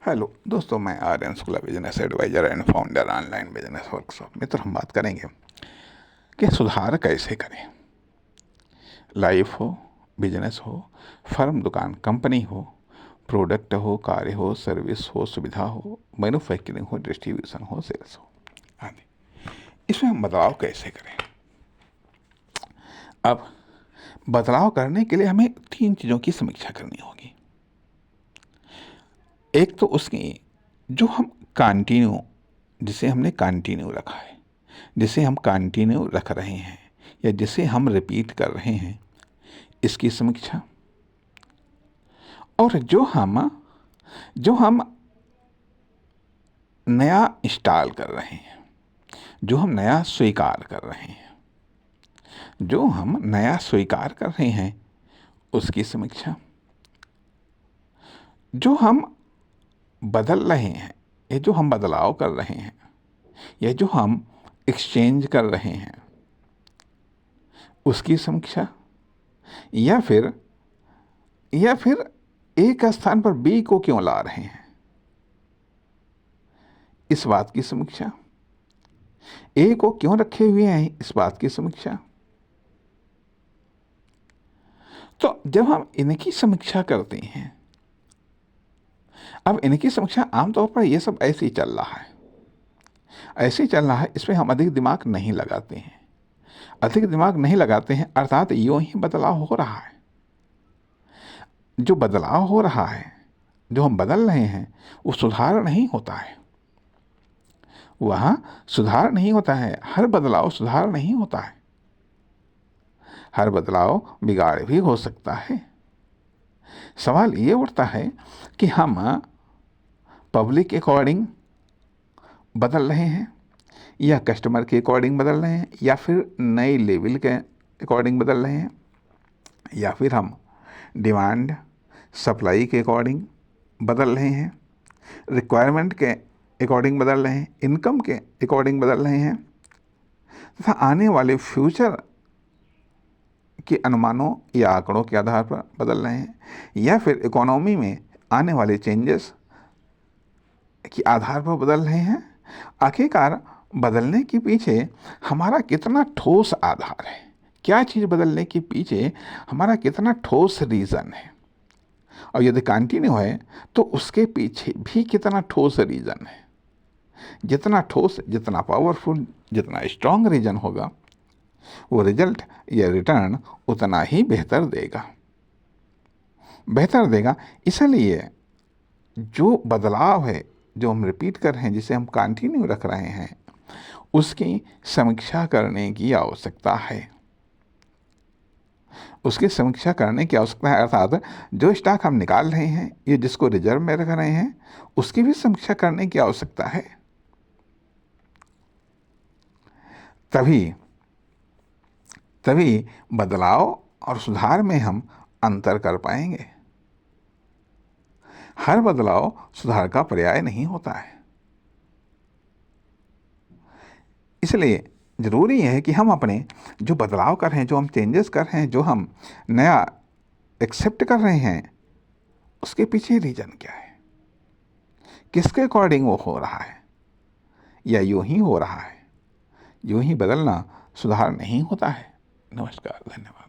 Hello दोस्तों, मैं Aryan Shukla, business advisor and founder online business workshop. मित्र, हम बात करेंगे कि सुधार कैसे करें। लाइफ हो, बिजनेस हो, फर्म, दुकान, कंपनी हो, प्रोडक्ट हो, कार्य हो, सर्विस हो, सुविधा हो, मैन्युफैक्चरिंग हो, डिस्ट्रीब्यूशन हो, सेल्स हो आदि, इसमें हम बदलाव कैसे करें। अब बदलाव करने के लिए हमें 3 चीज़ों की समीक्षा करनी होगी। एक तो उसकी जो हम कंटिन्यू, जिसे हमने कंटिन्यू रखा है, जिसे हम कंटिन्यू रख रहे हैं या जिसे हम रिपीट कर रहे हैं, इसकी समीक्षा। और जो हम नया इंस्टॉल कर रहे हैं, जो हम नया स्वीकार कर रहे हैं, जो हम नया स्वीकार कर रहे हैं, उसकी समीक्षा। जो हम बदल रहे हैं, ये जो हम बदलाव कर रहे हैं, ये जो हम एक्सचेंज कर रहे हैं, उसकी समीक्षा। या फिर एक स्थान पर बी को क्यों ला रहे हैं, इस बात की समीक्षा। ए को क्यों रखे हुए हैं, इस बात की समीक्षा। तो जब हम इनकी समीक्षा करते हैं, अब इनकी समीक्षा आमतौर पर ये सब ऐसे ही चल रहा है, ऐसे ही चल रहा है, इसमें हम अधिक दिमाग नहीं लगाते हैं। अधिक दिमाग नहीं लगाते हैं अर्थात यूं ही बदलाव हो रहा है। जो बदलाव हो रहा है, जो हम बदल रहे हैं, वो सुधार नहीं होता है। वहाँ सुधार नहीं होता है। हर बदलाव सुधार नहीं होता है। हर बदलाव बिगाड़ भी हो सकता है। सवाल ये उठता है कि हम पब्लिक के अकॉर्डिंग बदल रहे हैं या कस्टमर के अकॉर्डिंग बदल रहे हैं या फिर नए लेवल के अकॉर्डिंग बदल रहे हैं या फिर हम डिमांड सप्लाई के अकॉर्डिंग बदल रहे हैं, रिक्वायरमेंट के अकॉर्डिंग बदल रहे हैं, इनकम के अकॉर्डिंग बदल रहे हैं तथा आने वाले फ्यूचर के अनुमानों या आंकड़ों के आधार पर बदल रहे हैं या फिर इकोनॉमी में आने वाले चेंजेस के आधार पर बदल रहे हैं। आखिरकार बदलने के पीछे हमारा कितना ठोस आधार है, क्या चीज़ बदलने के पीछे हमारा कितना ठोस रीज़न है, और यदि कंटिन्यू है तो उसके पीछे भी कितना ठोस रीज़न है। जितना ठोस, जितना पावरफुल, जितना स्ट्रांग रीज़न होगा, वो रिजल्ट या रिटर्न उतना ही बेहतर देगा। इसलिए जो बदलाव है, जो हम रिपीट कर रहे हैं, जिसे हम कंटिन्यू रख रहे हैं, उसकी समीक्षा करने की आवश्यकता है। उसकी समीक्षा करने की आवश्यकता है अर्थात जो स्टॉक हम निकाल रहे हैं, ये जिसको रिजर्व में रख रहे हैं, उसकी भी समीक्षा करने की आवश्यकता है। तभी बदलाव और सुधार में हम अंतर कर पाएंगे। हर बदलाव सुधार का पर्याय नहीं होता है। इसलिए ज़रूरी है कि हम अपने जो बदलाव कर रहे हैं, जो हम चेंजेस कर रहे हैं, जो हम नया एक्सेप्ट कर रहे हैं, उसके पीछे रीज़न क्या है, किसके अकॉर्डिंग वो हो रहा है, या यूं ही हो रहा है। यूं ही बदलना सुधार नहीं होता है। नमस्कार, धन्यवाद।